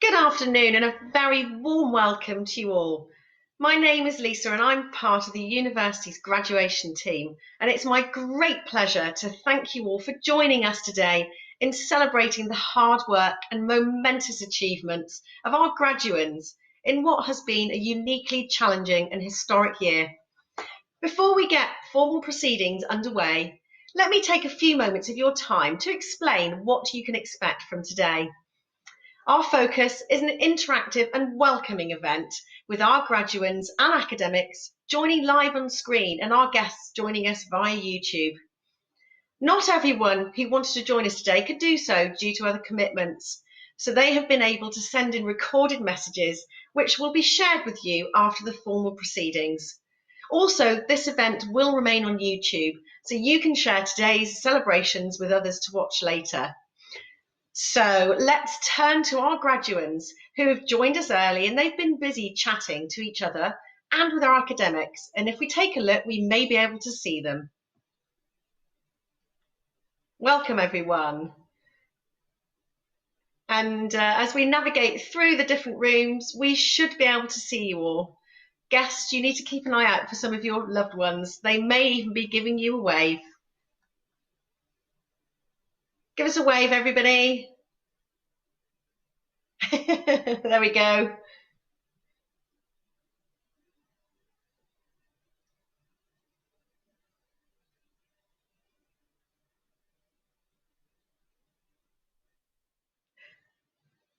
Good afternoon and a very warm welcome to you all. My name is Lisa and I'm part of the university's graduation team, and it's my great pleasure to thank you all for joining us today in celebrating the hard work and momentous achievements of our graduates in what has been a uniquely challenging and historic year. Before we get formal proceedings underway, let me take a few moments of your time to explain what you can expect from today. Our focus is an interactive and welcoming event with our graduates and academics joining live on screen and our guests joining us via YouTube. Not everyone who wanted to join us today could do so due to other commitments, so they have been able to send in recorded messages which will be shared with you after the formal proceedings. Also, this event will remain on YouTube, so you can share today's celebrations with others to watch later. So let's turn to our graduates who have joined us early, and they've been busy chatting to each other and with our academics. And if we take a look, we may be able to see them. Welcome, everyone. And as we navigate through the different rooms, we should be able to see you all. Guests, you need to keep an eye out for some of your loved ones. They may even be giving you a wave. Give us a wave, everybody. There we go.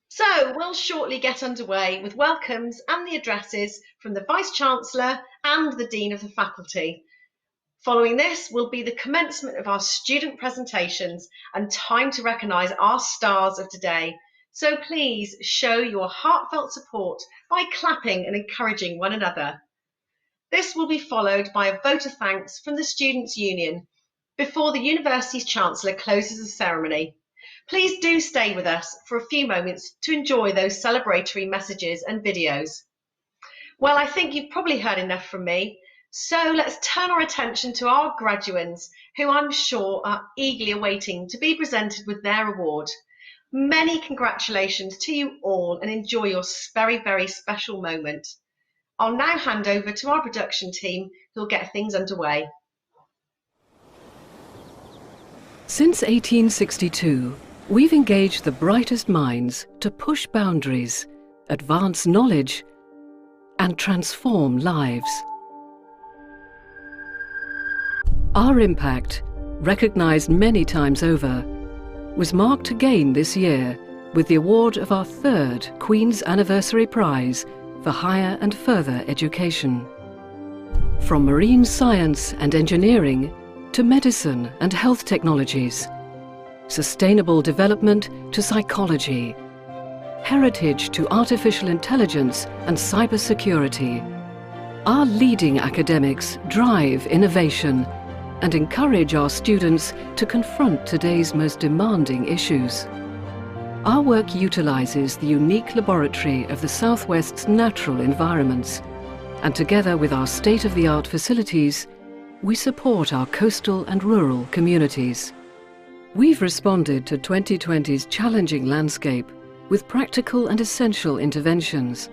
So we'll shortly get underway with welcomes and the addresses from the Vice-Chancellor and the Dean of the Faculty. Following this will be the commencement of our student presentations and time to recognise our stars of today. So please show your heartfelt support by clapping and encouraging one another. This will be followed by a vote of thanks from the Students' Union before the University's Chancellor closes the ceremony. Please do stay with us for a few moments to enjoy those celebratory messages and videos. Well, I think you've probably heard enough from me. So let's turn our attention to our graduates, who I'm sure are eagerly awaiting to be presented with their award. Many congratulations to you all and enjoy your very, very special moment. I'll now hand over to our production team who'll get things underway. Since 1862, we've engaged the brightest minds to push boundaries, advance knowledge, and transform lives. Our impact, recognised many times over, was marked again this year with the award of our third Queen's Anniversary Prize for Higher and Further Education. From marine science and engineering to medicine and health technologies, sustainable development to psychology, heritage to artificial intelligence and cybersecurity, our leading academics drive innovation and encourage our students to confront today's most demanding issues. Our work utilises the unique laboratory of the Southwest's natural environments, and together with our state-of-the-art facilities, we support our coastal and rural communities. We've responded to 2020's challenging landscape with practical and essential interventions,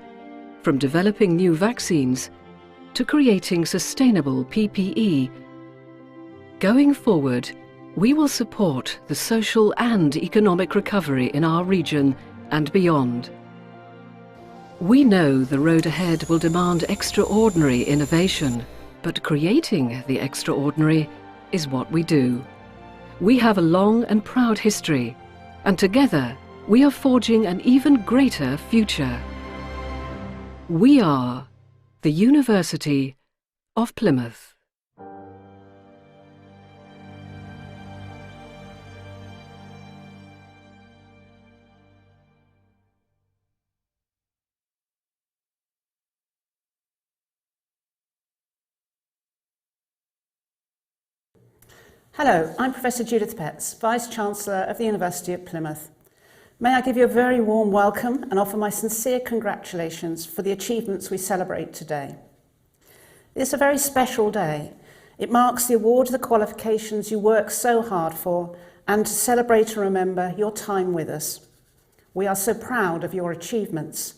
from developing new vaccines to creating sustainable PPE. Going forward, we will support the social and economic recovery in our region and beyond. We know the road ahead will demand extraordinary innovation, but creating the extraordinary is what we do. We have a long and proud history, and together we are forging an even greater future. We are the University of Plymouth. Hello, I'm Professor Judith Petts, Vice-Chancellor of the University of Plymouth. May I give you a very warm welcome and offer my sincere congratulations for the achievements we celebrate today. It's a very special day. It marks the award of the qualifications you work so hard for and to celebrate and remember your time with us. We are so proud of your achievements,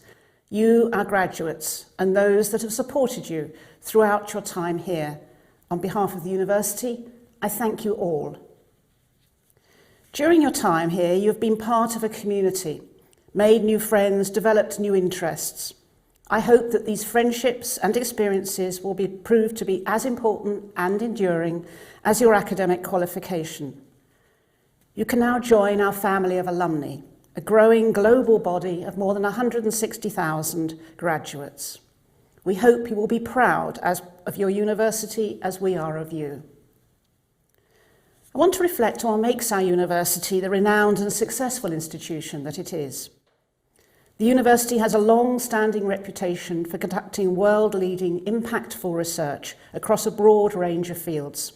you, our graduates, and those that have supported you throughout your time here. On behalf of the university, I thank you all. During your time here, you have been part of a community, made new friends, developed new interests. I hope that these friendships and experiences will be proved to be as important and enduring as your academic qualification. You can now join our family of alumni, a growing global body of more than 160,000 graduates. We hope you will be proud of your university as we are of you. I want to reflect on what makes our university the renowned and successful institution that it is. The university has a long-standing reputation for conducting world-leading, impactful research across a broad range of fields.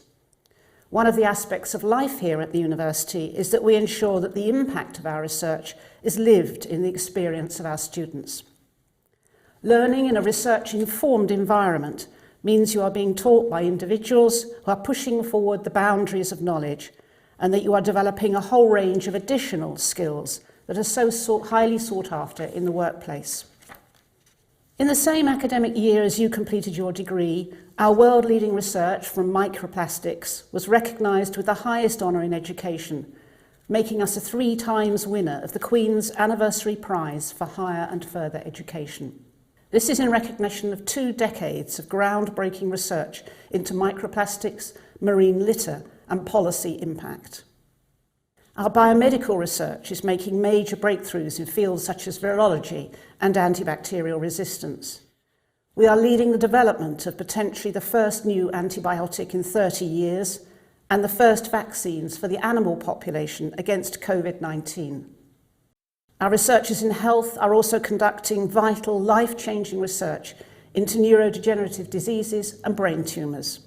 One of the aspects of life here at the university is that we ensure that the impact of our research is lived in the experience of our students. Learning in a research-informed environment means you are being taught by individuals who are pushing forward the boundaries of knowledge, and that you are developing a whole range of additional skills that are so highly sought after in the workplace. In the same academic year as you completed your degree, our world-leading research from microplastics was recognised with the highest honour in education, making us a 3 times winner of the Queen's Anniversary Prize for Higher and Further Education. This is in recognition of 2 decades of groundbreaking research into microplastics, marine litter and policy impact. Our biomedical research is making major breakthroughs in fields such as virology and antibacterial resistance. We are leading the development of potentially the first new antibiotic in 30 years and the first vaccines for the animal population against COVID-19. Our researchers in health are also conducting vital, life-changing research into neurodegenerative diseases and brain tumours.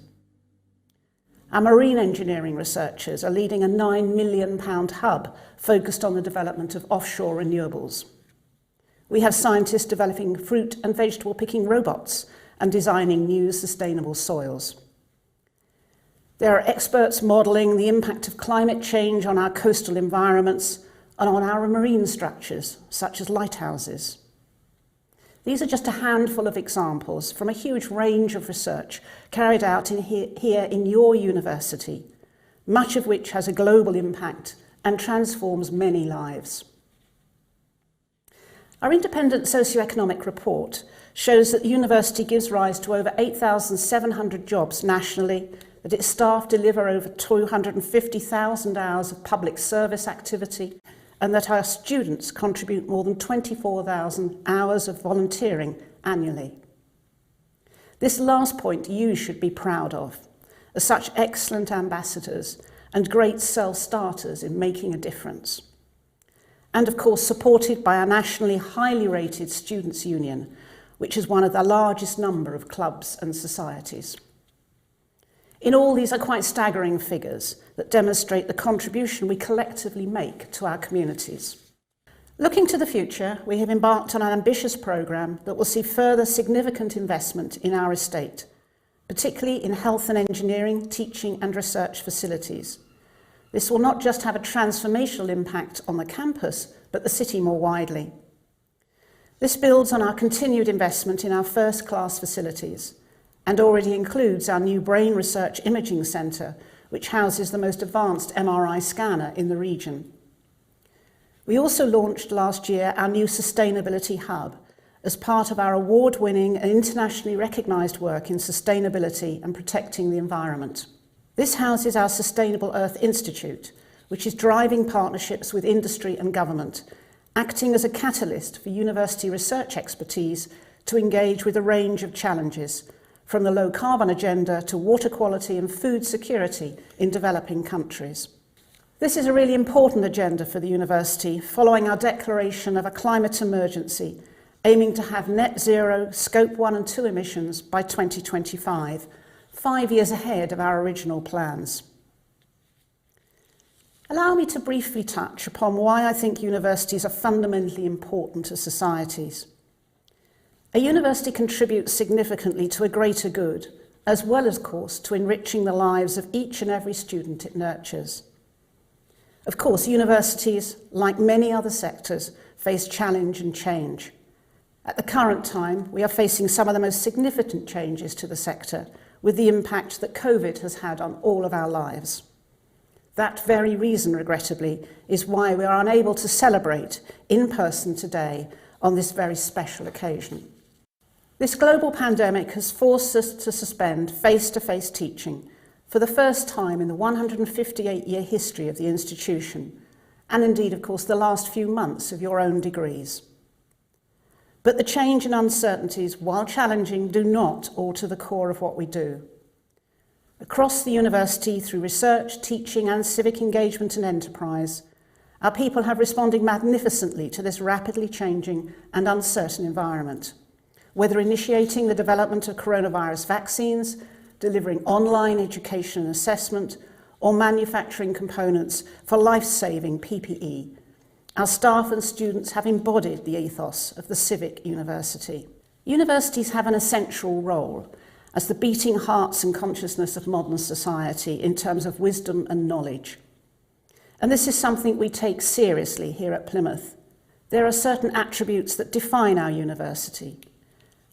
Our marine engineering researchers are leading a £9 million hub focused on the development of offshore renewables. We have scientists developing fruit and vegetable picking robots and designing new sustainable soils. There are experts modelling the impact of climate change on our coastal environments and on our marine structures, such as lighthouses. These are just a handful of examples from a huge range of research carried out here in your university, much of which has a global impact and transforms many lives. Our independent socioeconomic report shows that the university gives rise to over 8,700 jobs nationally, that its staff deliver over 250,000 hours of public service activity, and that our students contribute more than 24,000 hours of volunteering annually. This last point you should be proud of, as such excellent ambassadors and great self-starters in making a difference. And of course supported by our nationally highly rated Students' Union, which is one of the largest number of clubs and societies. In all, these are quite staggering figures that demonstrate the contribution we collectively make to our communities. Looking to the future, we have embarked on an ambitious programme that will see further significant investment in our estate, particularly in health and engineering, teaching and research facilities. This will not just have a transformational impact on the campus, but the city more widely. This builds on our continued investment in our first-class facilities, and already includes our new Brain Research Imaging Centre, which houses the most advanced MRI scanner in the region. We also launched last year our new Sustainability Hub as part of our award-winning and internationally recognised work in sustainability and protecting the environment. This houses our Sustainable Earth Institute, which is driving partnerships with industry and government, acting as a catalyst for university research expertise to engage with a range of challenges, from the low carbon agenda to water quality and food security in developing countries. This is a really important agenda for the university, following our declaration of a climate emergency, aiming to have net zero Scope 1 and 2 emissions by 2025, 5 years ahead of our original plans. Allow me to briefly touch upon why I think universities are fundamentally important to societies. A university contributes significantly to a greater good, as well as, of course, to enriching the lives of each and every student it nurtures. Of course, universities, like many other sectors, face challenge and change. At the current time, we are facing some of the most significant changes to the sector with the impact that COVID has had on all of our lives. That very reason, regrettably, is why we are unable to celebrate in person today on this very special occasion. This global pandemic has forced us to suspend face-to-face teaching for the first time in the 158-year history of the institution, and indeed, of course, the last few months of your own degrees. But the change and uncertainties, while challenging, do not alter the core of what we do. Across the university, through research, teaching and civic engagement and enterprise, our people have responded magnificently to this rapidly changing and uncertain environment, whether initiating the development of coronavirus vaccines, delivering online education and assessment, or manufacturing components for life-saving PPE. Our staff and students have embodied the ethos of the civic university. Universities have an essential role as the beating hearts and consciousness of modern society in terms of wisdom and knowledge. And this is something we take seriously here at Plymouth. There are certain attributes that define our university.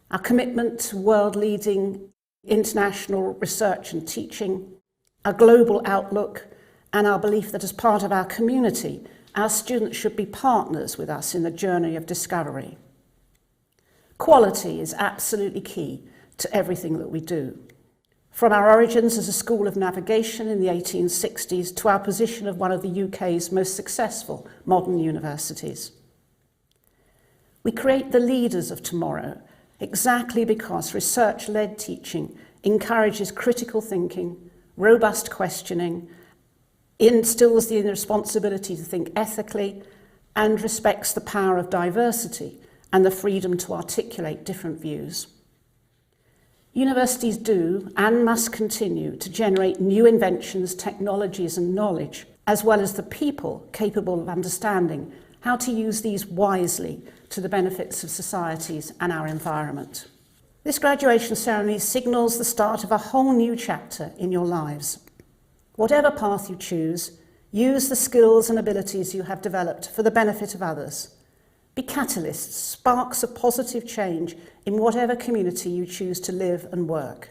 Our commitment to world-leading international research and teaching, our global outlook, and our belief that as part of our community, our students should be partners with us in the journey of discovery. Quality is absolutely key to everything that we do. From our origins as a school of navigation in the 1860s to our position of one of the UK's most successful modern universities. We create the leaders of tomorrow exactly because research-led teaching encourages critical thinking, robust questioning, instills the responsibility to think ethically, and respects the power of diversity and the freedom to articulate different views. Universities do and must continue to generate new inventions, technologies and knowledge, as well as the people capable of understanding how to use these wisely to the benefits of societies and our environment. This graduation ceremony signals the start of a whole new chapter in your lives. Whatever path you choose, use the skills and abilities you have developed for the benefit of others. Be catalysts, sparks of positive change in whatever community you choose to live and work.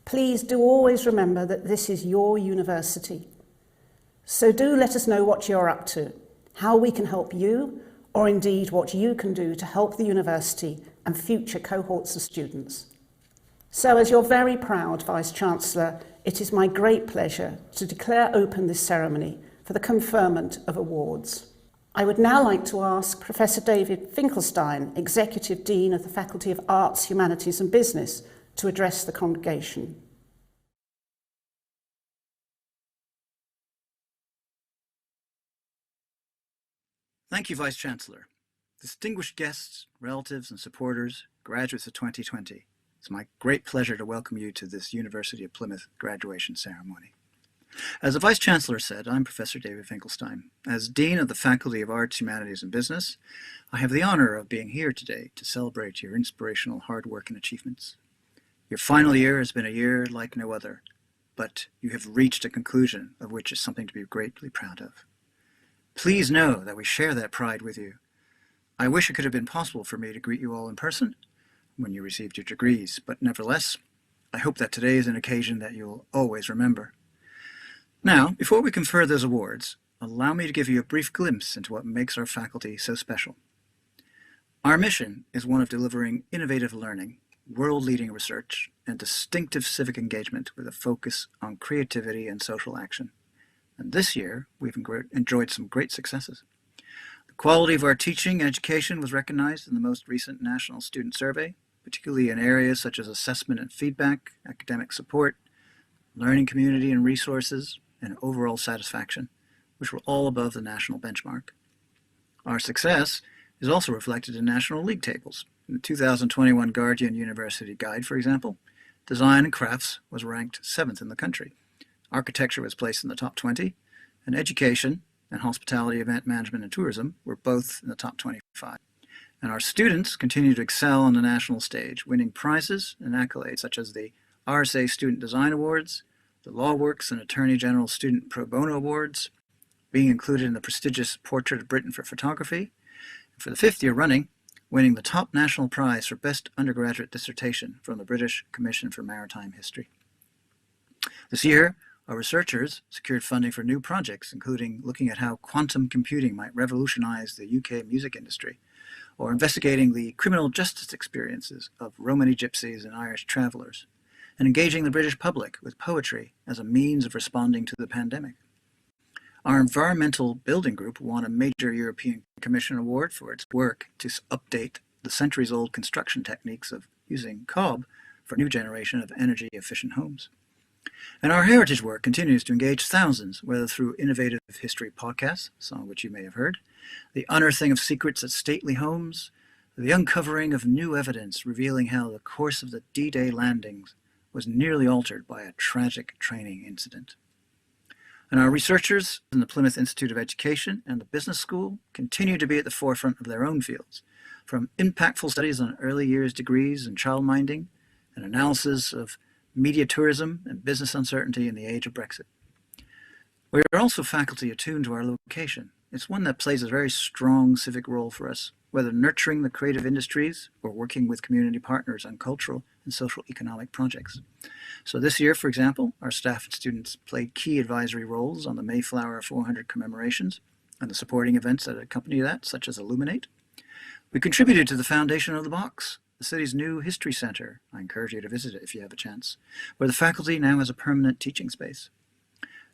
Please do always remember that this is your university. So do let us know what you're up to, how we can help you, or indeed what you can do to help the university and future cohorts of students. So as your very proud Vice-Chancellor, it is my great pleasure to declare open this ceremony for the conferment of awards. I would now like to ask Professor David Finkelstein, Executive Dean of the Faculty of Arts, Humanities and Business, to address the congregation. Thank you, Vice-Chancellor. Distinguished guests, relatives and supporters, graduates of 2020, it's my great pleasure to welcome you to this University of Plymouth graduation ceremony. As the Vice-Chancellor said, I'm Professor David Finkelstein. As Dean of the Faculty of Arts, Humanities and Business, I have the honor of being here today to celebrate your inspirational hard work and achievements. Your final year has been a year like no other, but you have reached a conclusion of which is something to be greatly proud of. Please know that we share that pride with you. I wish it could have been possible for me to greet you all in person when you received your degrees, but nevertheless, I hope that today is an occasion that you'll always remember. Now, before we confer those awards, allow me to give you a brief glimpse into what makes our faculty so special. Our mission is one of delivering innovative learning, world-leading research, and distinctive civic engagement with a focus on creativity and social action. And this year, we've enjoyed some great successes. The quality of our teaching and education was recognized in the most recent National Student Survey, particularly in areas such as assessment and feedback, academic support, learning community and resources, and overall satisfaction, which were all above the national benchmark. Our success is also reflected in national league tables. In the 2021 Guardian University Guide, for example, design and crafts was ranked 7th in the country. Architecture was placed in the top 20, and education and hospitality, event management, and tourism were both in the top 25. And our students continue to excel on the national stage, winning prizes and accolades such as the RSA Student Design Awards, the LawWorks and Attorney General Student Pro Bono Awards, being included in the prestigious Portrait of Britain for Photography, For the 5th year running, winning the top national prize for Best Undergraduate Dissertation from the British Commission for Maritime History. This year, our researchers secured funding for new projects, including looking at how quantum computing might revolutionize the UK music industry, or investigating the criminal justice experiences of Romani gypsies and Irish travellers, and engaging the British public with poetry as a means of responding to the pandemic. Our environmental building group won a major European Commission award for its work to update the centuries-old construction techniques of using cob for a new generation of energy-efficient homes. And our heritage work continues to engage thousands, whether through innovative history podcasts, some of which you may have heard, the unearthing of secrets at stately homes, the uncovering of new evidence revealing how the course of the D-Day landings was nearly altered by a tragic training incident. And our researchers in the Plymouth Institute of Education and the Business School continue to be at the forefront of their own fields, from impactful studies on early years degrees and childminding, and analysis of media tourism and business uncertainty in the age of Brexit. We are also faculty attuned to our location. It's one that plays a very strong civic role for us, whether nurturing the creative industries or working with community partners on cultural and social economic projects. So this year, for example, our staff and students played key advisory roles on the Mayflower 400 commemorations and the supporting events that accompany that, such as Illuminate. We contributed to the foundation of the Box, the city's new history center. I encourage you to visit it if you have a chance, where the faculty now has a permanent teaching space.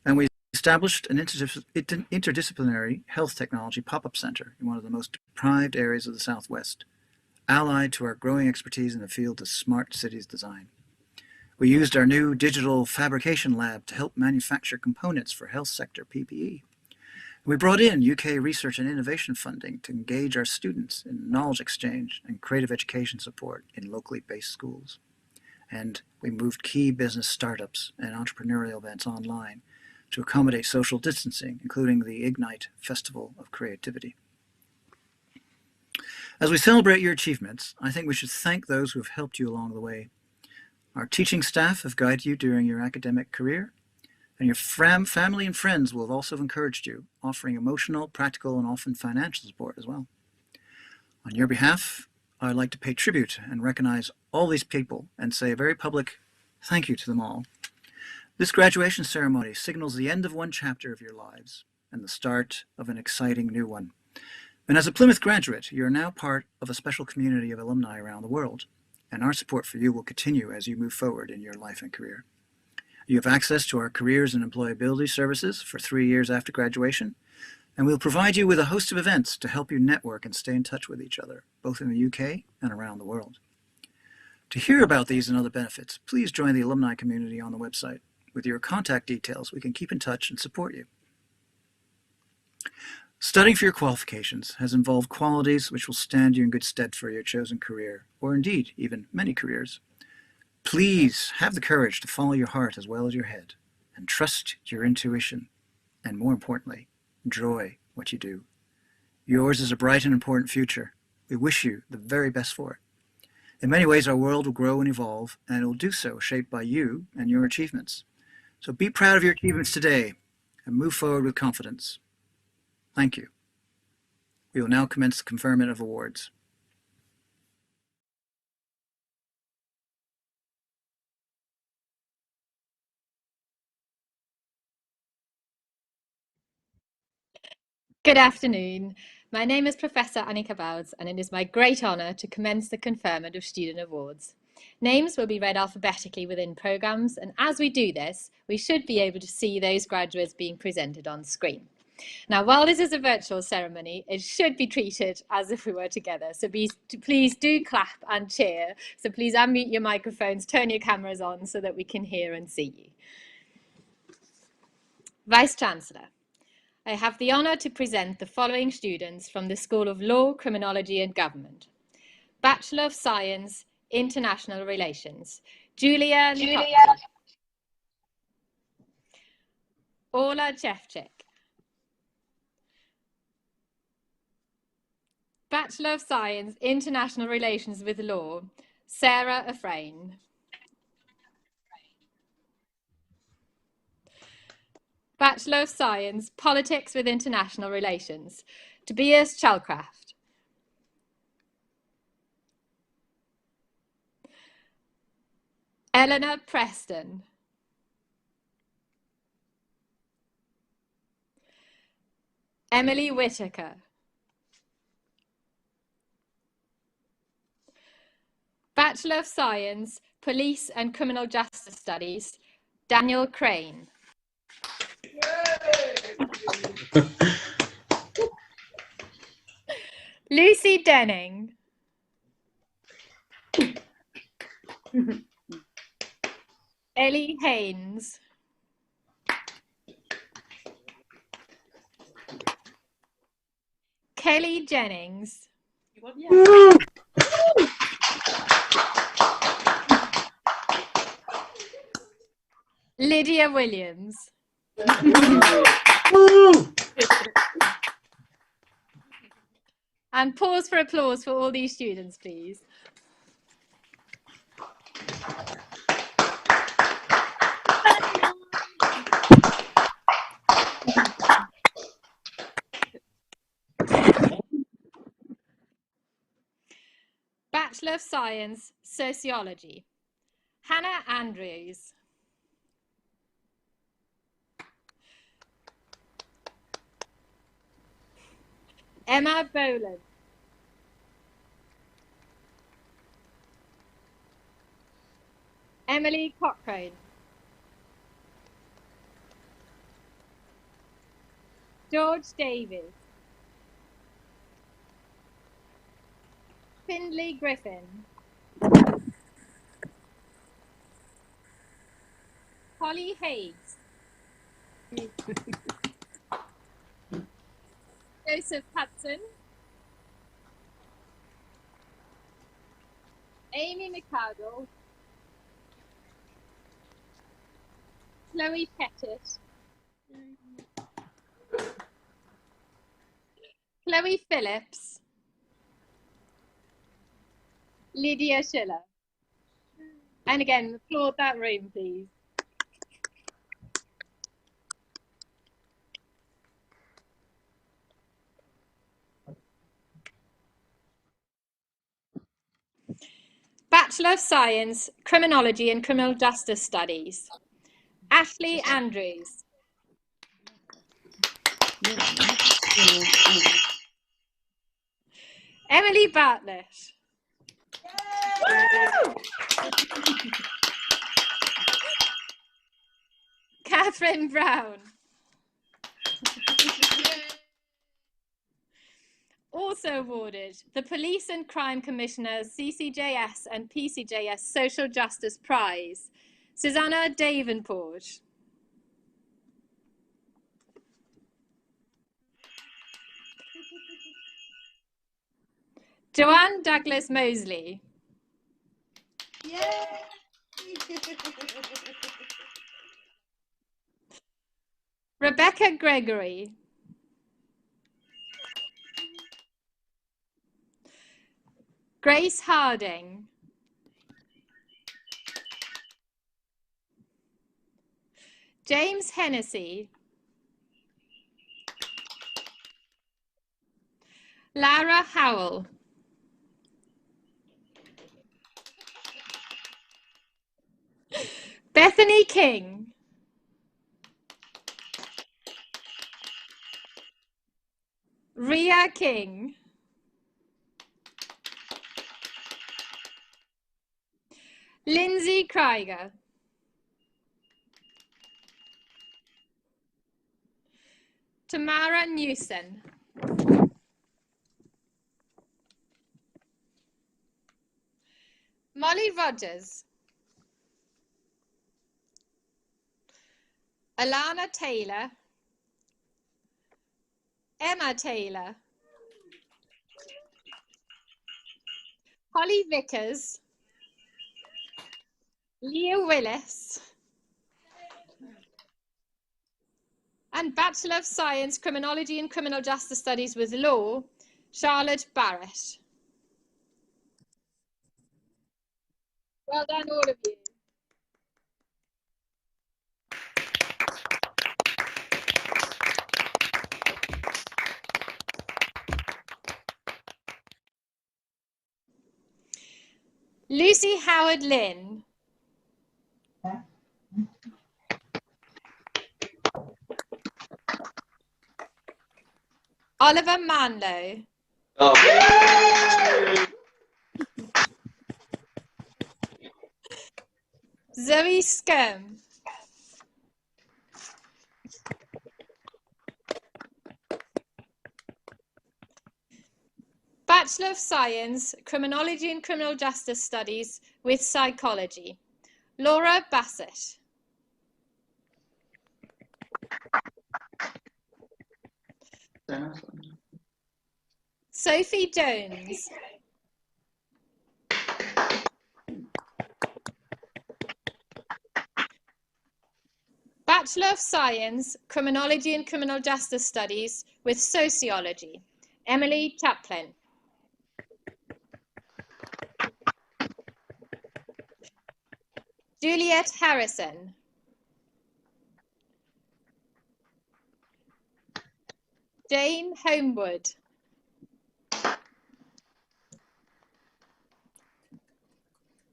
And we established an interdisciplinary health technology pop-up center in one of the most deprived areas of the Southwest, allied to our growing expertise in the field of smart cities design. We used our new digital fabrication lab to help manufacture components for health sector PPE. We brought in UK research and innovation funding to engage our students in knowledge exchange and creative education support in locally based schools. And we moved key business startups and entrepreneurial events online to accommodate social distancing, including the Ignite Festival of Creativity. As we celebrate your achievements, I think we should thank those who have helped you along the way. Our teaching staff have guided you during your academic career, and your family and friends will have also encouraged you, offering emotional, practical, and often financial support as well. On your behalf, I'd like to pay tribute and recognize all these people and say a very public thank you to them all. This graduation ceremony signals the end of one chapter of your lives and the start of an exciting new one. And as a Plymouth graduate, you're now part of a special community of alumni around the world, and our support for you will continue as you move forward in your life and career. You have access to our careers and employability services for 3 years after graduation, and we'll provide you with a host of events to help you network and stay in touch with each other, both in the UK and around the world. To hear about these and other benefits, please join the alumni community on the website. With your contact details, we can keep in touch and support you. Studying for your qualifications has involved qualities which will stand you in good stead for your chosen career, or indeed, even many careers. Please have the courage to follow your heart as well as your head, and trust your intuition, and more importantly, enjoy what you do. Yours is a bright and important future. We wish you the very best for it. In many ways, our world will grow and evolve, and it will do so shaped by you and your achievements. So be proud of your achievements today, and move forward with confidence. Thank you. We will now commence the conferment of awards. Good afternoon. My name is Professor Annika Bowes, and it is my great honour to commence the conferment of student awards. Names will be read alphabetically within programmes, and as we do this, we should be able to see those graduates being presented on screen. Now, while this is a virtual ceremony, it should be treated as if we were together. So please do clap and cheer. So please unmute your microphones, turn your cameras on so that we can hear and see you. Vice-Chancellor, I have the honour to present the following students from the School of Law, Criminology and Government. Bachelor of Science, International Relations, Julia Ola Jefchik. Bachelor of Science, International Relations with Law, Sarah Afrain. Bachelor of Science, Politics with International Relations, Tobias Chalcraft. Eleanor Preston. Emily Whittaker. Bachelor of Science, Police and Criminal Justice Studies, Daniel Crane. Lucy Denning. Ellie Haynes. Kelly Jennings. Lydia Williams. And pause for applause for all these students, please. Bachelor of Science, Sociology, Hannah Andrews. Emma Boland. Emily Cochrane. George Davies. Findlay Griffin. Holly Hayes. Joseph Hudson. Amy McCardle. Chloe Pettit. Chloe Phillips. Lydia Schiller. And again, applaud that room, please. Bachelor of Science, Criminology and Criminal Justice Studies, Ashley Andrews. Emily Bartlett. Catherine Brown. Also awarded the Police and Crime Commissioner's CCJS and PCJS Social Justice Prize, Susanna Davenport. Joanne Douglas Mosley. Rebecca Gregory. Grace Harding. James Hennessy. Lara Howell. Bethany King. Ria King. Lindsay Krieger. Tamara Newson. Molly Rogers. Alana Taylor. Emma Taylor. Holly Vickers. Leah Willis. And Bachelor of Science, Criminology and Criminal Justice Studies with Law, Charlotte Barrett. Well done, all of you. Lucy Howard Lynn. Oliver Manlow. Oh. Zoe Scum. Bachelor of Science, Criminology and Criminal Justice Studies with Psychology, Laura Bassett. Sophie Jones. Bachelor of Science, Criminology and Criminal Justice Studies with Sociology, Emily Chaplin. Juliet Harrison. Jane Homewood.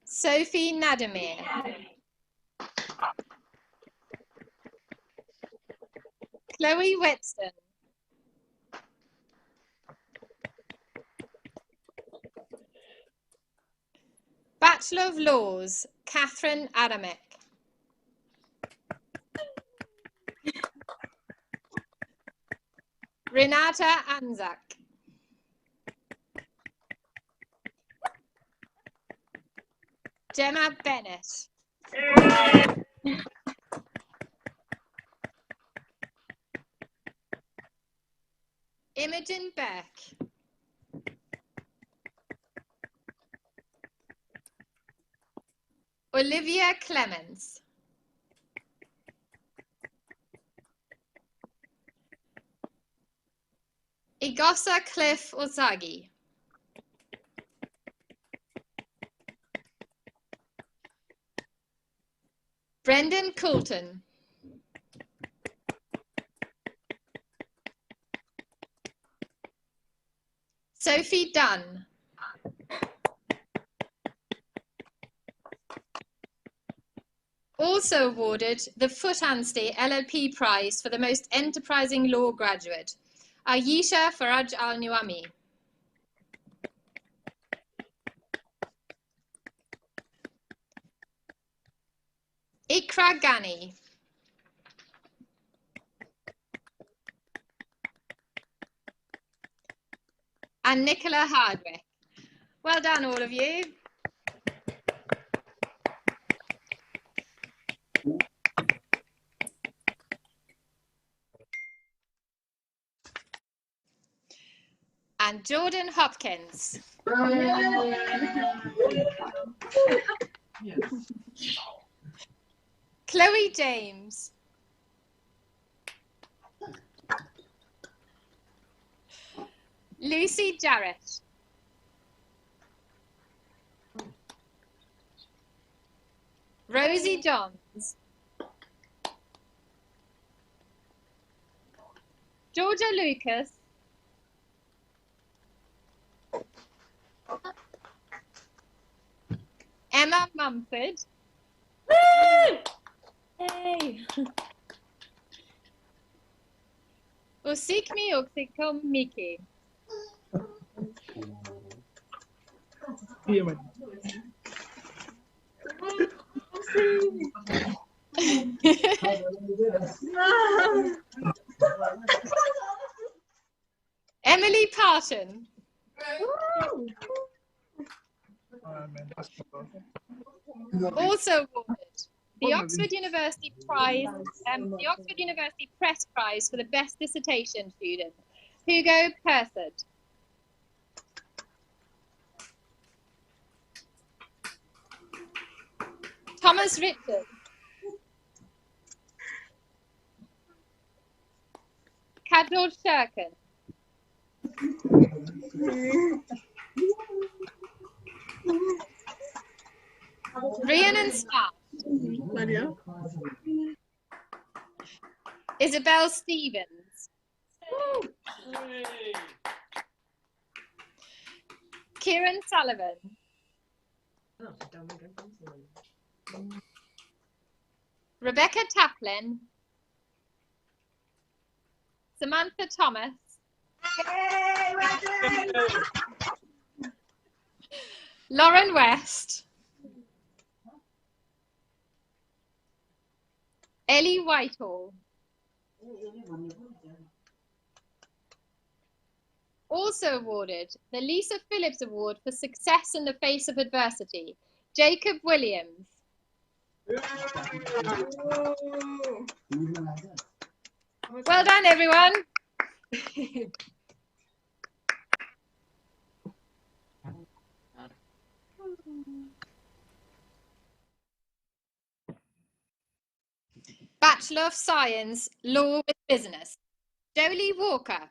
Sophie Nademir. Chloe Whetstone. Bachelor of Laws, Catherine Adamek. Renata Anzak. Gemma Bennett. Imogen Beck. Olivia Clements. Igosa Cliff Ozagi. Brendan Coulton. Sophie Dunn. Also awarded the Footanstey LLP Prize for the Most Enterprising Law Graduate, Ayesha Faraj Al-Nuami. Ikra Ghani. And Nicola Hardwick. Well done, all of you. And Jordan Hopkins. Chloe James. Lucy Jarrett. Rosie Johns. Georgia Lucas. Emma Mumford. Yay! Usikmi Uksikom Miki. Emily Parton. Also awarded the Oxford University Prize, the Oxford University Press Prize for the Best Dissertation Student, Hugo Persad. Thomas Richard. Kadol Shirkin. Rhiannon Smart. Isabel Stevens. Kieran Sullivan. Rebecca Taplin. Samantha Thomas. Lauren West. Ellie Whitehall. Also awarded the Lisa Phillips Award for Success in the Face of Adversity, Jacob Williams. Well done, everyone. Bachelor of Science, Law with Business, Jolie Walker.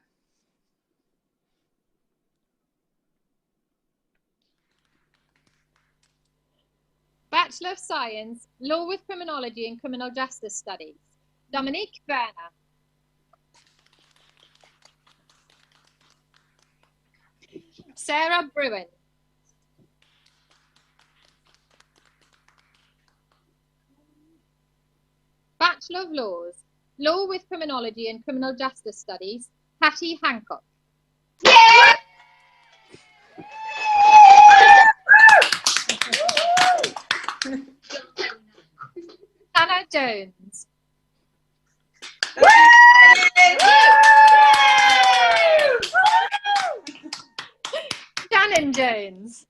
Bachelor of Science, Law with Criminology and Criminal Justice Studies, Dominique Berner. Sarah Bruin. Bachelor of Laws, Law with Criminology and Criminal Justice Studies, Hattie Hancock. Yeah! Hannah Jones. Shannon Jones.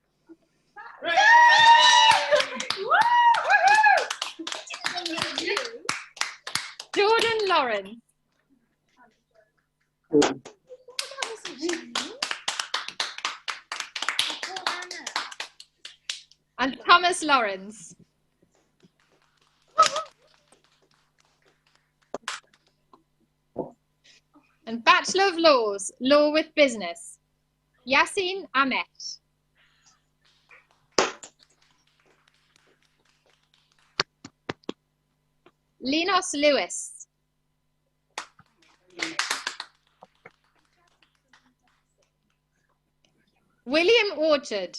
Jordan Lawrence. And Thomas Lawrence. And Bachelor of Laws, Law with Business, Yassine Ahmed. Linos Lewis. William Orchard.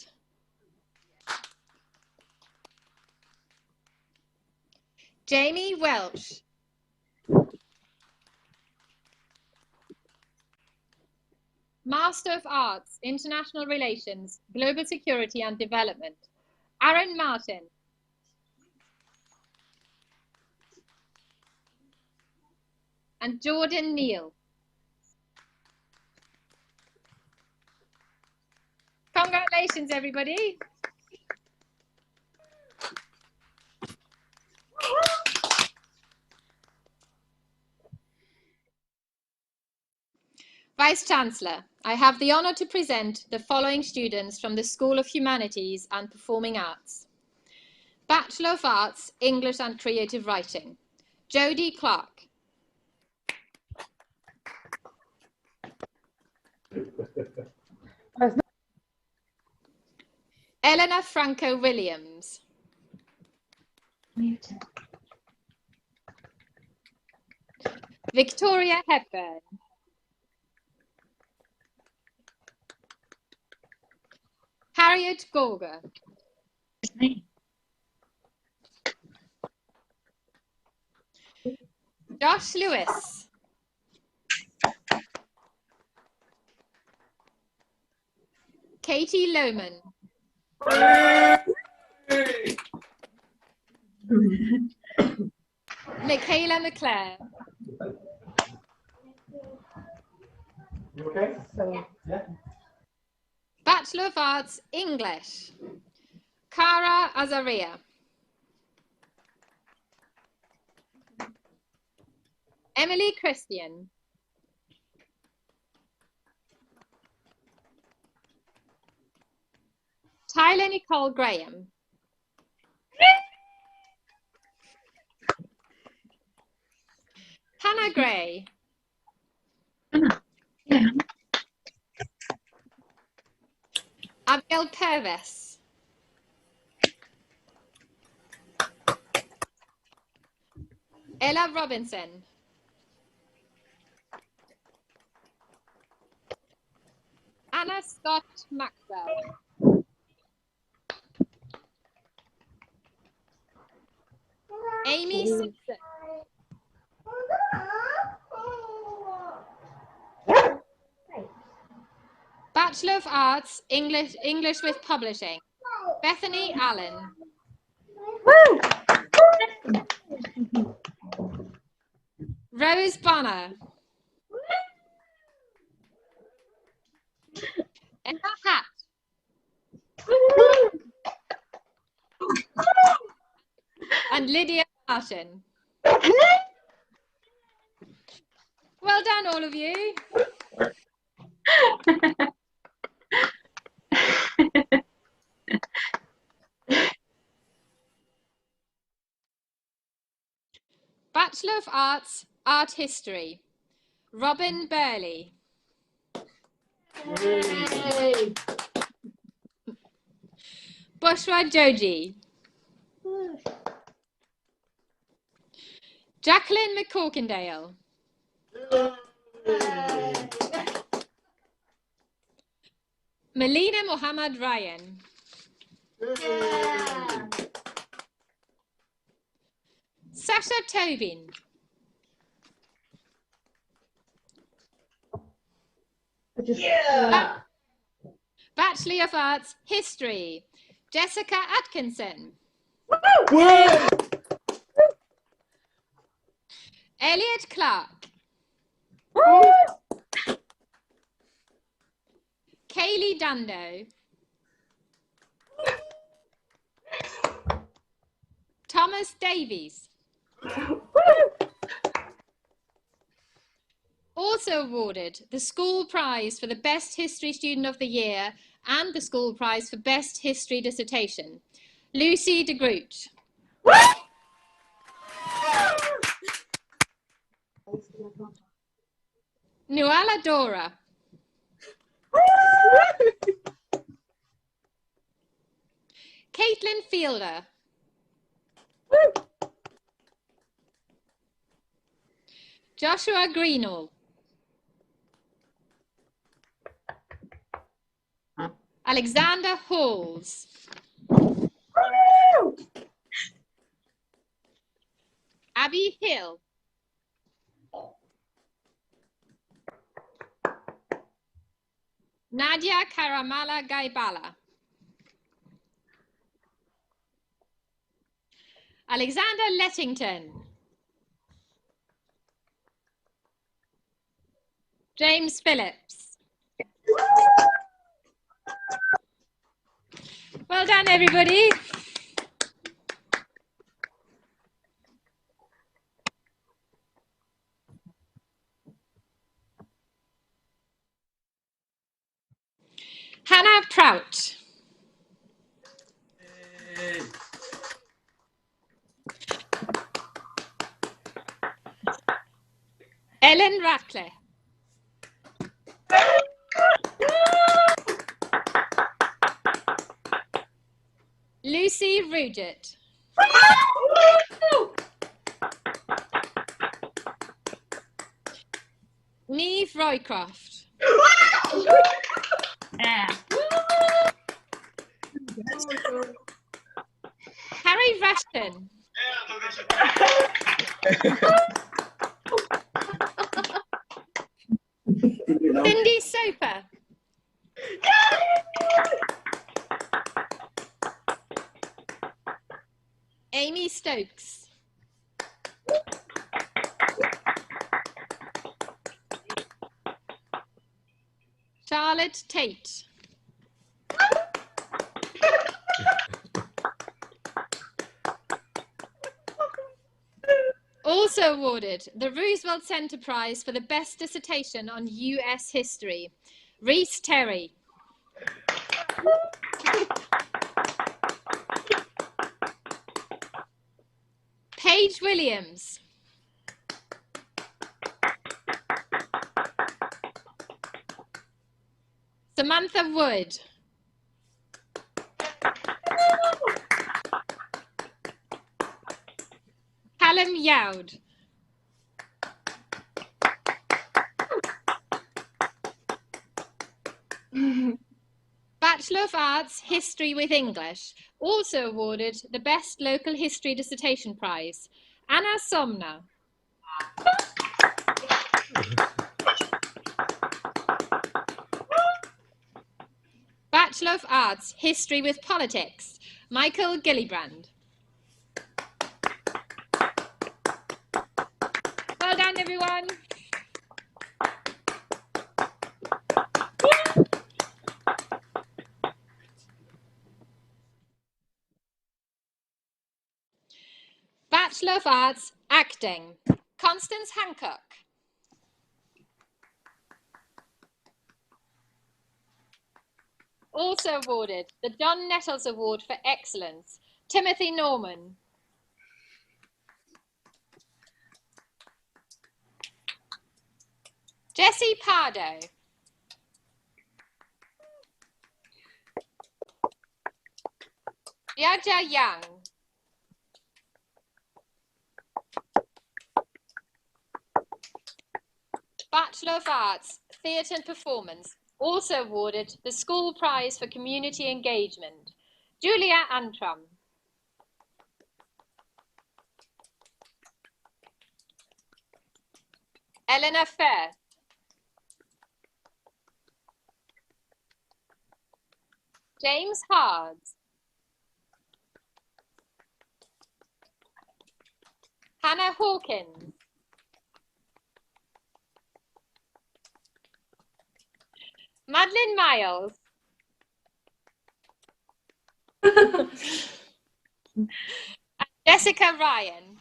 Jamie Welch. Master of Arts, International Relations, Global Security and Development, Aaron Martin. And Jordan Neal. Congratulations, everybody. Vice-Chancellor, I have the honour to present the following students from the School of Humanities and Performing Arts. Bachelor of Arts, English and Creative Writing, Jodie Clark. Eleanor Franco-Williams. Victoria Hepburn. Harriet Gorga. Josh Lewis. Katie Lohman. Michaela McClare. You okay? Yeah. Bachelor of Arts, English, Cara Azaria. Emily Christian. Tyler Nicole Graham. Hannah Gray. Abigail Purvis. Ella Robinson. Anna Scott Maxwell. Amy Simpson. Bachelor of Arts, English with Publishing, Bethany Allen. Rose Bonner. Emma Hatt. And Lydia Martin. Well done, all of you. Bachelor of Arts, Art History, Robin Burley. Yay. Bushra Joji. Jacqueline McCorkindale. Melina Mohammed Ryan. Sasha Tobin. Yeah. Bachelor of Arts, History, Jessica Atkinson. Woo! Elliot Clark. Kaylee Dando. Thomas Davies. Also awarded the School Prize for the Best History Student of the Year and the School Prize for Best History Dissertation, Lucy de Groot. Nuala Dora. Caitlin Fielder. Joshua Greenall. Alexander Halls. Abby Hill. Nadia Karamala Gaibala. Alexander Lettington. James Phillips. Well done, everybody. Hannah Prout. Ellen Ratcliffe. Lucy Rugett. Neve Roycroft. Harry Rushton. Cindy Soper. Amy Stokes. Charlotte Tate. Also awarded the Roosevelt Center Prize for the Best Dissertation on U.S. History, Reese Terry. Paige Williams. Samantha Wood. Callum Youd. Bachelor of Arts, History with English, also awarded the Best Local History Dissertation Prize, Anna Somna. Bachelor of Arts, History with Politics, Michael Gillibrand. Well done, everyone. Bachelor of Arts, Acting, Constance Hancock. Also awarded the John Nettles Award for Excellence, Timothy Norman. Jessie Pardo. Yaja Young. Bachelor of Arts, Theatre and Performance, also awarded the School Prize for Community Engagement, Julia Antrim. Eleanor Fair. James Hards. Hannah Hawkins. Madeline Miles. And Jessica Ryan.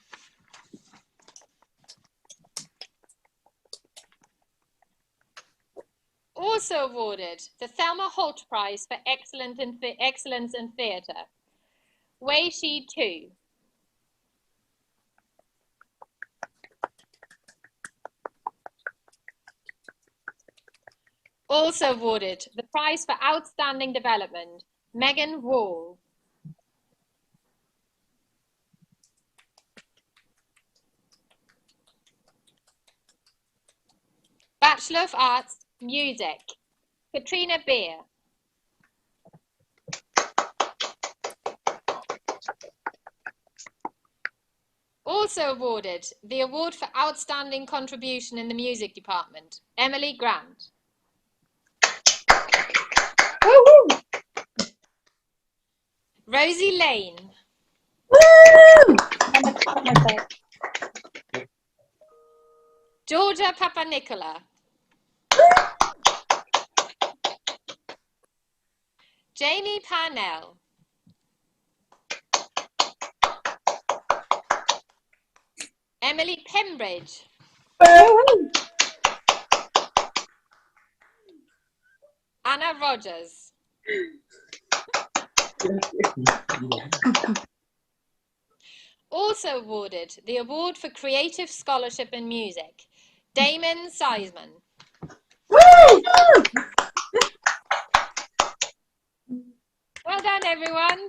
Also awarded the Thelma Holt Prize for Excellence in Theatre, Wei Shi Tu. Also awarded the Prize for Outstanding Development, Megan Wall. Bachelor of Arts, Music, Katrina Beer. Also awarded the Award for Outstanding Contribution in the Music Department, Emily Grant. Rosie Lane. Georgia Papaniccola. Jamie Parnell. Emily Pembridge. Anna Rogers. Also awarded the Award for Creative Scholarship in Music, Damon Seisman. Well done, everyone.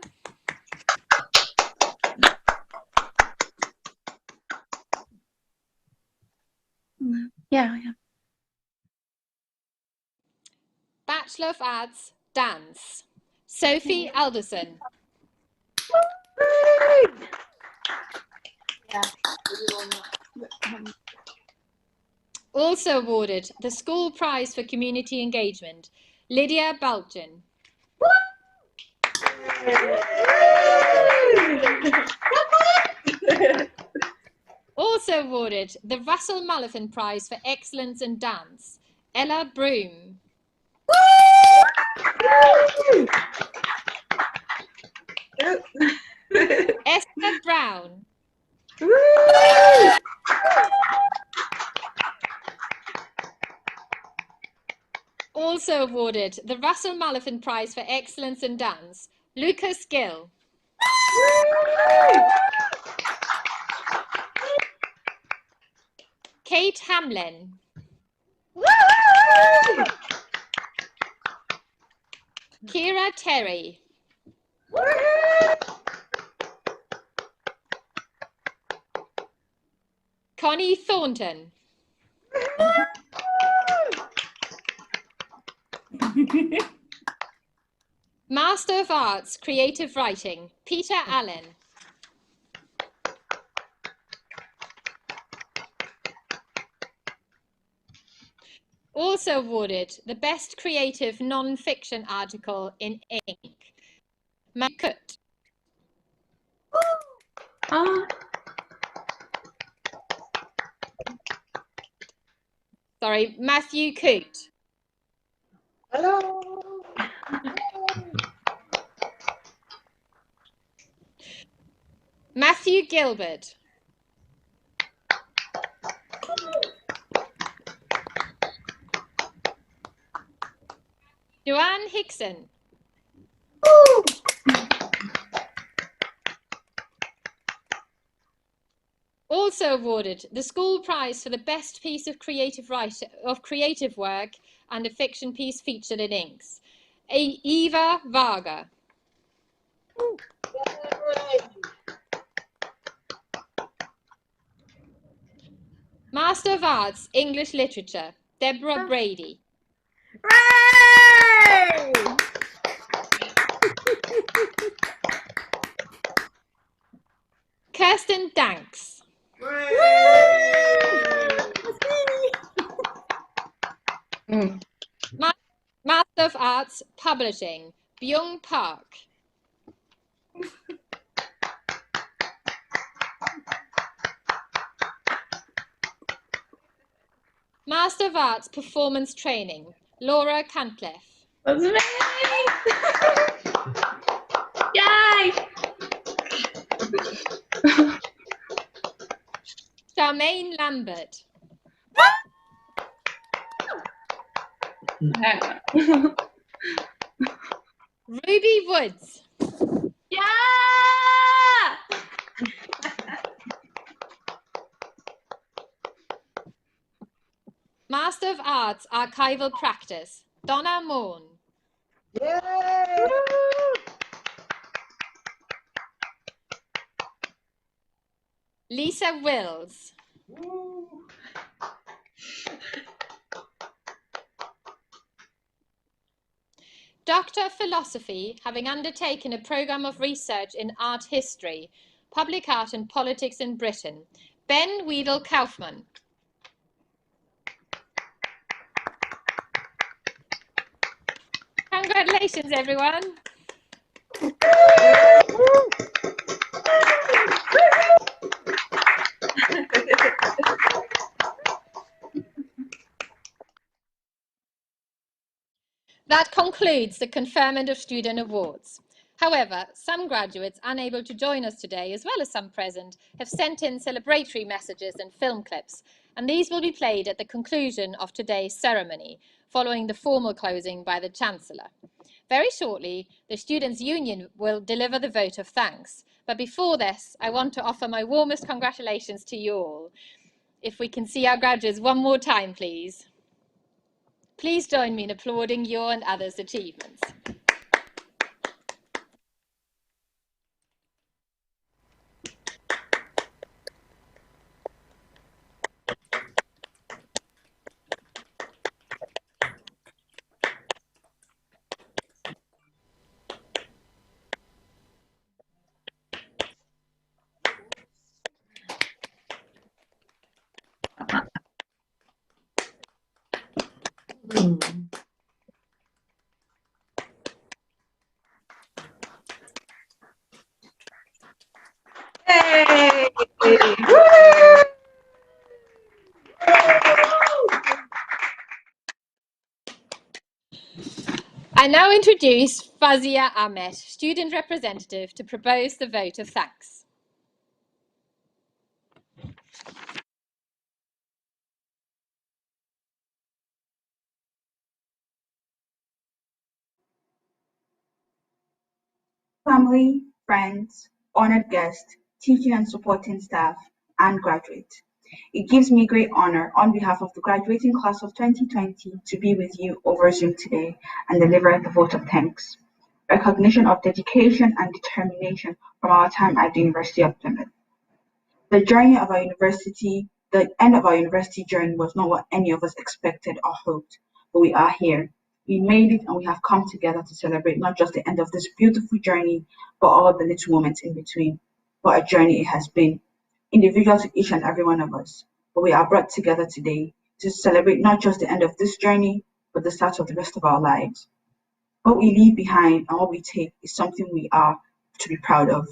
Yeah. Bachelor of Arts, Dance, Sophie Alderson. Also awarded the School Prize for Community Engagement, Lydia Balchin. Also awarded the Russell Mullifan Prize for Excellence in Dance, Ella Broom. Esther Brown. Also awarded the Russell Mullifan Prize for Excellence in Dance, Lucas Gill. Kate Hamlin. Kira Terry. Connie Thornton. Master of Arts, Creative Writing, Peter Allen. Also awarded the Best Creative Non-Fiction Article in Ink, Matthew Coote. Hello. Matthew Gilbert. Joanne Hickson. Also awarded the school prize for the best piece of creative work and a fiction piece featured in inks, Eva Varga. Master of Arts, English Literature, Deborah Brady. Kirsten Danks. Master of Arts, Publishing, Byung Park. Master of Arts, Performance Training, Laura Cantleff. That's me! Yay! Charmaine Lambert. Ruby Woods. Yeah! Master of Arts, Archival Practice, Donna Morn. Yay! Lisa Wills. Doctor of Philosophy, having undertaken a programme of research in art history, public art and politics in Britain, Ben Weedle Kaufman. Congratulations, everyone. That concludes the conferment of student awards. However, some graduates unable to join us today, as well as some present, have sent in celebratory messages and film clips, and these will be played at the conclusion of today's ceremony, following the formal closing by the Chancellor. Very shortly, the Students' Union will deliver the vote of thanks, but before this, I want to offer my warmest congratulations to you all. If we can see our graduates one more time, please. Please join me in applauding your and others' achievements. Yay! I now introduce Fazia Ahmed, student representative, to propose the vote of thanks. Family, friends, honored guests, teaching and supporting staff, and graduates. It gives me great honor on behalf of the graduating class of 2020 to be with you over Zoom today and deliver the vote of thanks. Recognition of dedication and determination from our time at the University of Plymouth. The end of our university journey was not what any of us expected or hoped, but we are here. We made it and we have come together to celebrate not just the end of this beautiful journey, but all the little moments in between. What a journey it has been, individual to each and every one of us. But we are brought together today to celebrate not just the end of this journey, but the start of the rest of our lives. What we leave behind and what we take is something we are to be proud of.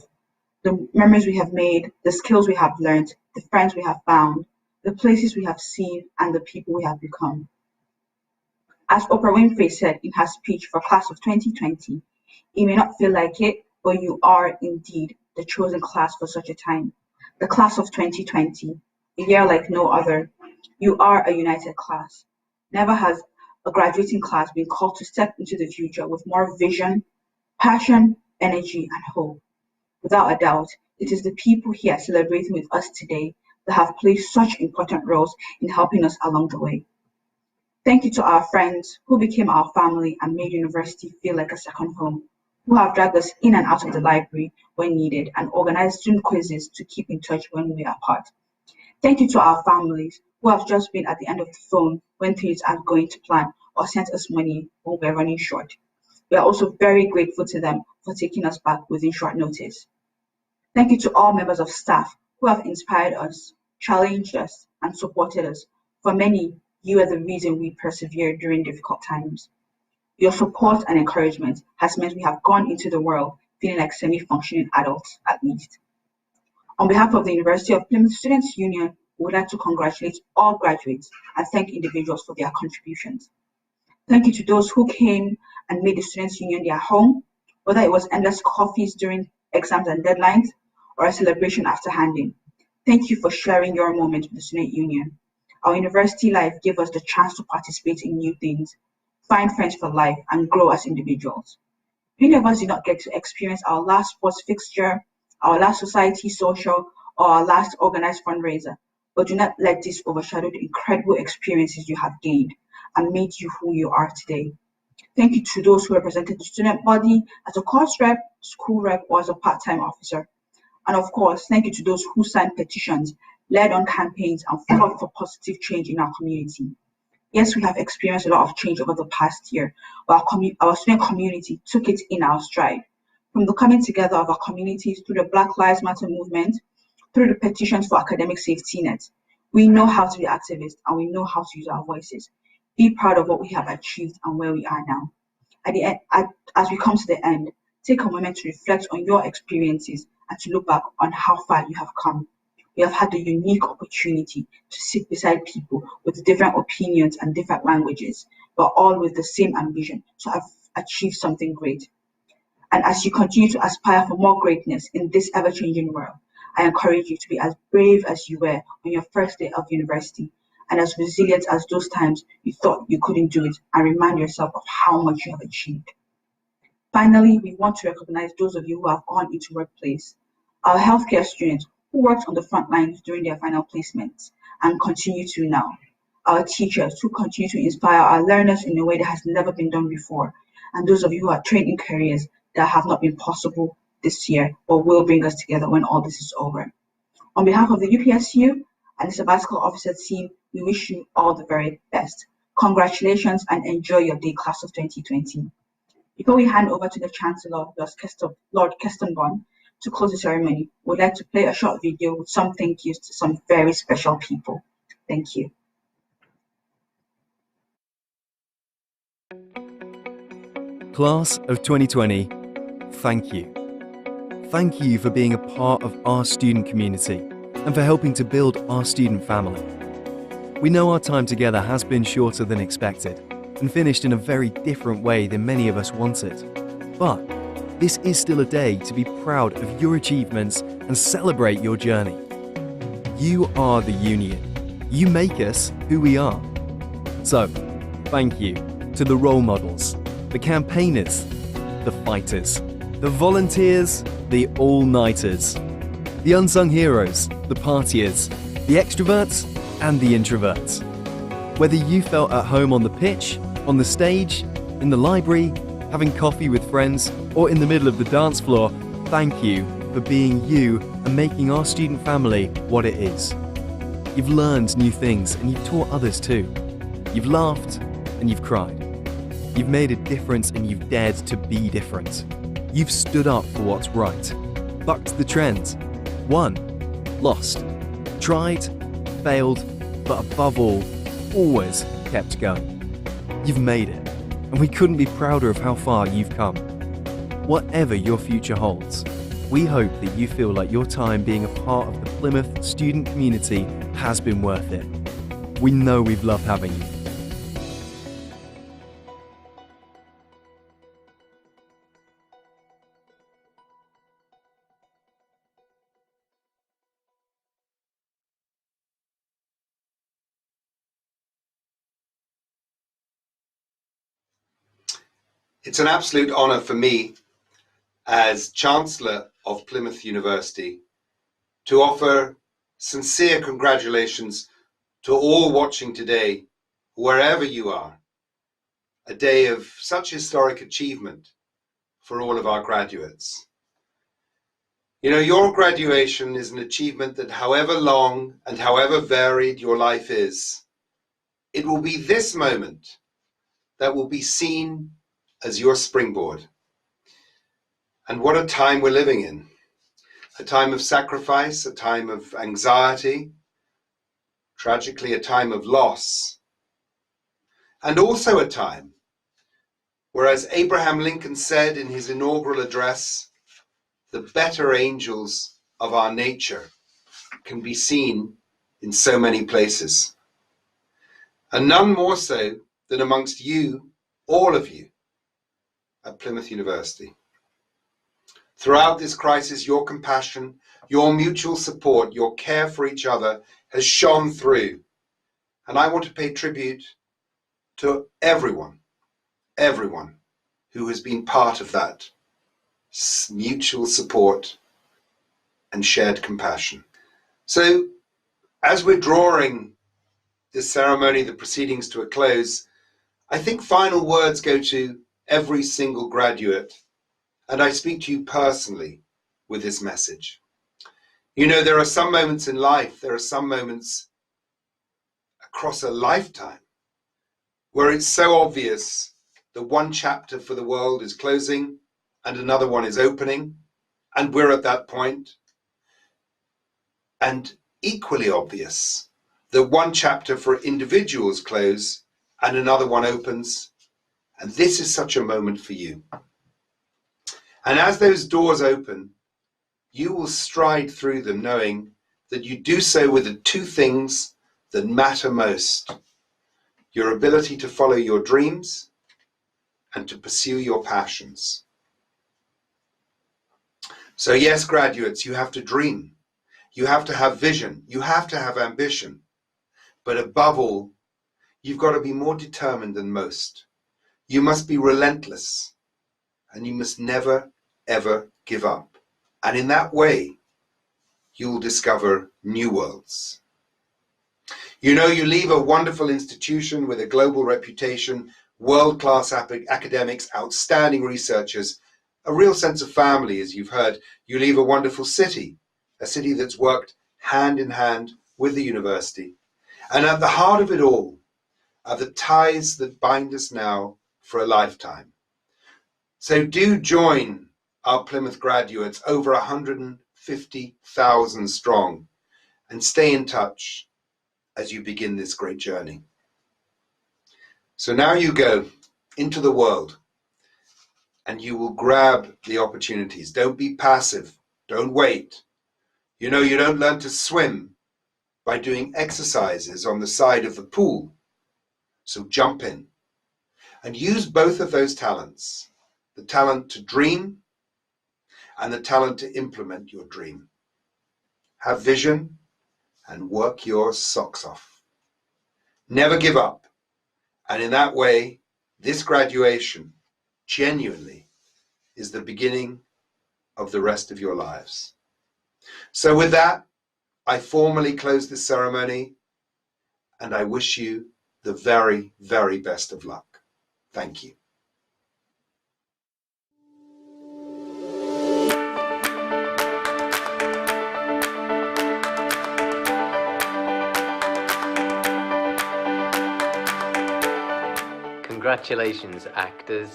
The memories we have made, the skills we have learned, the friends we have found, the places we have seen, and the people we have become. As Oprah Winfrey said in her speech for class of 2020, it may not feel like it, but you are indeed the chosen class for such a time. The class of 2020, a year like no other. You are a united class. Never has a graduating class been called to step into the future with more vision, passion, energy, and hope. Without a doubt, it is the people here celebrating with us today that have played such important roles in helping us along the way. Thank you to our friends who became our family and made university feel like a second home, who have dragged us in and out of the library when needed and organized student quizzes to keep in touch when we are apart. Thank you to our families who have just been at the end of the phone when things aren't going to plan or sent us money when we're running short. We are also very grateful to them for taking us back within short notice. Thank you to all members of staff who have inspired us, challenged us, and supported us. For many, you are the reason we persevered during difficult times. Your support and encouragement has meant we have gone into the world feeling like semi-functioning adults at least. On behalf of the University of Plymouth Students' Union, we would like to congratulate all graduates and thank individuals for their contributions. Thank you to those who came and made the Students' Union their home, whether it was endless coffees during exams and deadlines or a celebration after handing. Thank you for sharing your moment with the Student Union. Our university life gave us the chance to participate in new things, find friends for life, and grow as individuals. Many of us did not get to experience our last sports fixture, our last society social, or our last organized fundraiser, but do not let this overshadow the incredible experiences you have gained and made you who you are today. Thank you to those who represented the student body as a course rep, school rep, or as a part-time officer. And of course, thank you to those who signed petitions, led on campaigns, and fought for positive change in our community. Yes, we have experienced a lot of change over the past year, but our student community took it in our stride. From the coming together of our communities through the Black Lives Matter movement, through the petitions for academic safety nets, we know how to be activists and we know how to use our voices. Be proud of what we have achieved and where we are now. At the end, as we come to the end, take a moment to reflect on your experiences and to look back on how far you have come. We have had the unique opportunity to sit beside people with different opinions and different languages, but all with the same ambition to have achieved something great. And as you continue to aspire for more greatness in this ever-changing world, I encourage you to be as brave as you were on your first day of university and as resilient as those times you thought you couldn't do it, and remind yourself of how much you have achieved. Finally, we want to recognize those of you who have gone into workplace, our healthcare students who worked on the front lines during their final placements and continue to now, our teachers who continue to inspire our learners in a way that has never been done before, and those of you who are trained in careers that have not been possible this year or will bring us together when all this is over. On behalf of the UPSU and the sabbatical officer team, we wish you all the very best. Congratulations and enjoy your day, class of 2020. Before we hand over to the Chancellor, Lord Kestenborn, to close the ceremony, we'd like to play a short video with some thank yous to some very special people. Thank you. Class of 2020, thank you. Thank you for being a part of our student community and for helping to build our student family. We know our time together has been shorter than expected and finished in a very different way than many of us wanted. But this is still a day to be proud of your achievements and celebrate your journey. You are the union. You make us who we are. So, thank you to the role models, the campaigners, the fighters, the volunteers, the all-nighters, the unsung heroes, the partiers, the extroverts and the introverts. Whether you felt at home on the pitch, on the stage, in the library, having coffee with friends, or in the middle of the dance floor, thank you for being you and making our student family what it is. You've learned new things and you've taught others too. You've laughed and you've cried. You've made a difference and you've dared to be different. You've stood up for what's right, bucked the trend, won, lost, tried, failed, but above all, always kept going. You've made it, and we couldn't be prouder of how far you've come. Whatever your future holds, we hope that you feel like your time being a part of the Plymouth student community has been worth it. We know we've loved having you. It's an absolute honour for me as Chancellor of Plymouth University to offer sincere congratulations to all watching today, wherever you are. A day of such historic achievement for all of our graduates. You know, your graduation is an achievement that however long and however varied your life is, it will be this moment that will be seen as your springboard. And what a time we're living in. A time of sacrifice, a time of anxiety, tragically a time of loss, and also a time where, as Abraham Lincoln said in his inaugural address, the better angels of our nature can be seen in so many places. And none more so than amongst you, all of you, at Plymouth University. Throughout this crisis, your compassion, your mutual support, your care for each other has shone through. And I want to pay tribute to everyone who has been part of that mutual support and shared compassion. So, as we're drawing this ceremony, the proceedings to a close, I think final words go to every single graduate, and I speak to you personally with this message. You know, there are some moments in life, there are some moments across a lifetime where it's so obvious that one chapter for the world is closing and another one is opening, and we're at that point. And equally obvious that one chapter for individuals close and another one opens, and this is such a moment for you. And as those doors open, you will stride through them knowing that you do so with the two things that matter most: your ability to follow your dreams and to pursue your passions. So yes, graduates, you have to dream. You have to have vision. You have to have ambition. But above all, you've got to be more determined than most. You must be relentless, and you must never, ever give up. And in that way, you'll discover new worlds. You know, you leave a wonderful institution with a global reputation, world-class academics, outstanding researchers, a real sense of family, as you've heard. You leave a wonderful city, a city that's worked hand in hand with the university. And at the heart of it all are the ties that bind us now for a lifetime. So do join our Plymouth graduates, over 150,000 strong, and stay in touch as you begin this great journey. So now you go into the world and you will grab the opportunities. Don't be passive. Don't wait. You know, you don't learn to swim by doing exercises on the side of the pool. So jump in and use both of those talents, the talent to dream and the talent to implement your dream. Have vision and work your socks off. Never give up. And in that way, this graduation genuinely is the beginning of the rest of your lives. So with that, I formally close this ceremony, and I wish you the very, very best of luck. Thank you. Congratulations, actors.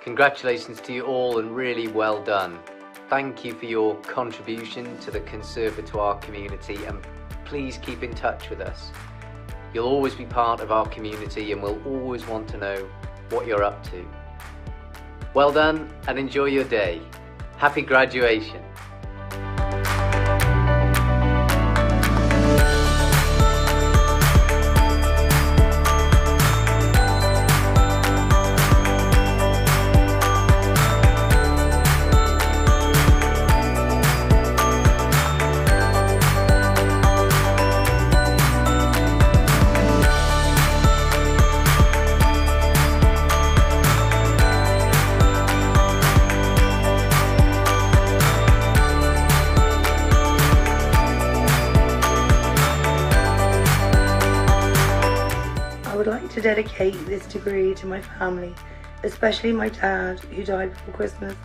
Congratulations to you all, and really well done. Thank you for your contribution to the conservatoire community, and please keep in touch with us. You'll always be part of our community and we'll always want to know what you're up to. Well done and enjoy your day. Happy graduation. I would like to dedicate this degree to my family, especially my dad, who died before Christmas.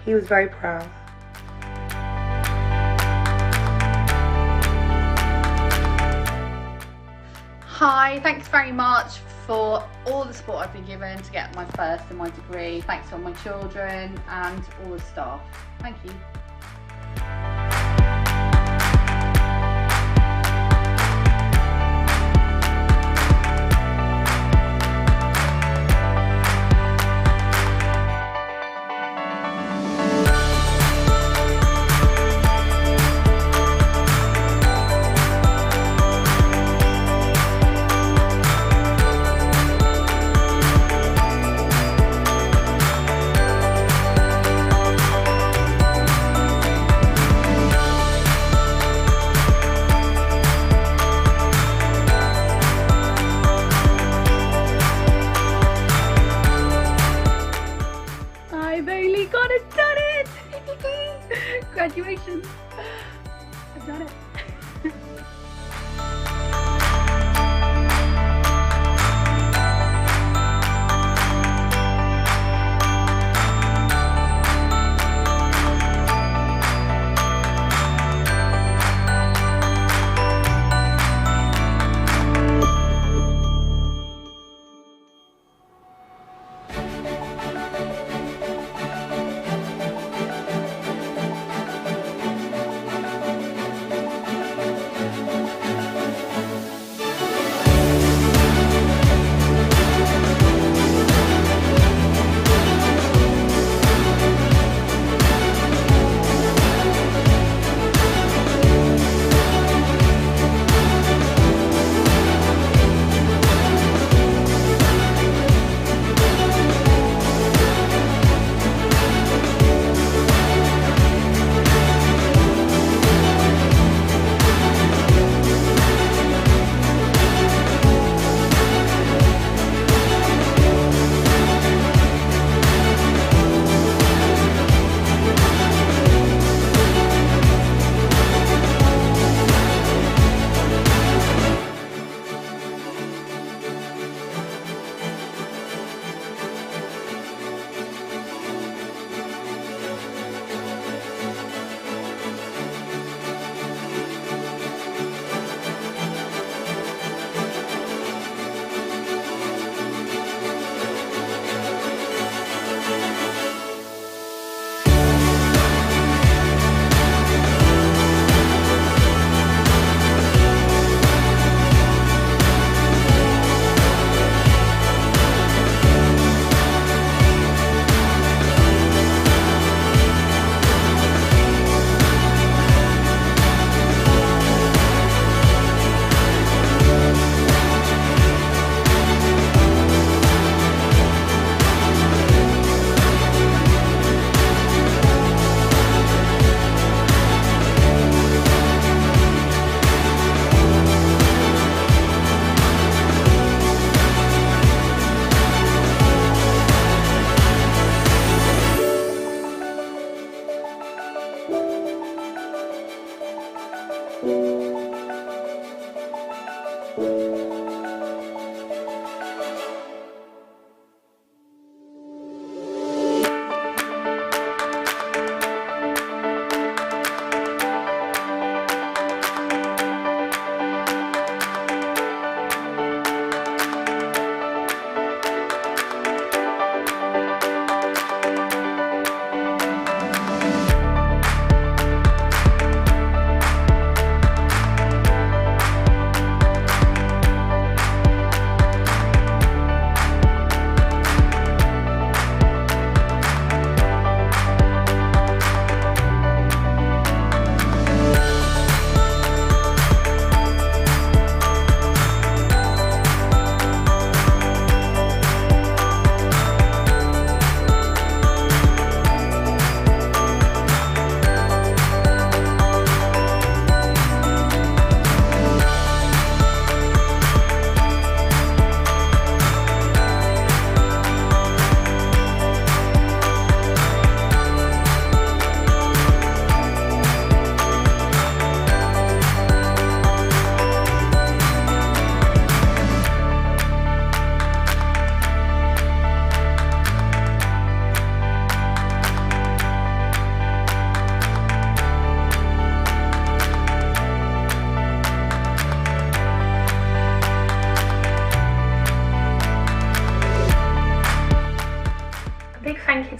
He was very proud. Hi, thanks very much for all the support I've been given to get my first in my degree. Thanks to all my children and all the staff. Thank you.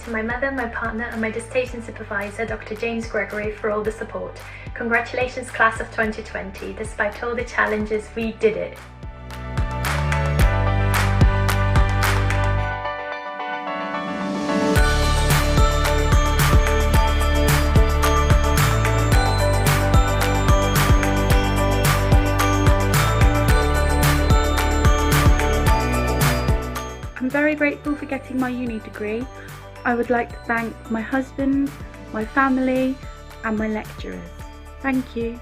to my mother, my partner and my dissertation supervisor, Dr. James Gregory, for all the support. Congratulations, class of 2020. Despite all the challenges, we did it. I'm very grateful for getting my uni degree. I would like to thank my husband, my family and my lecturers. Thank you.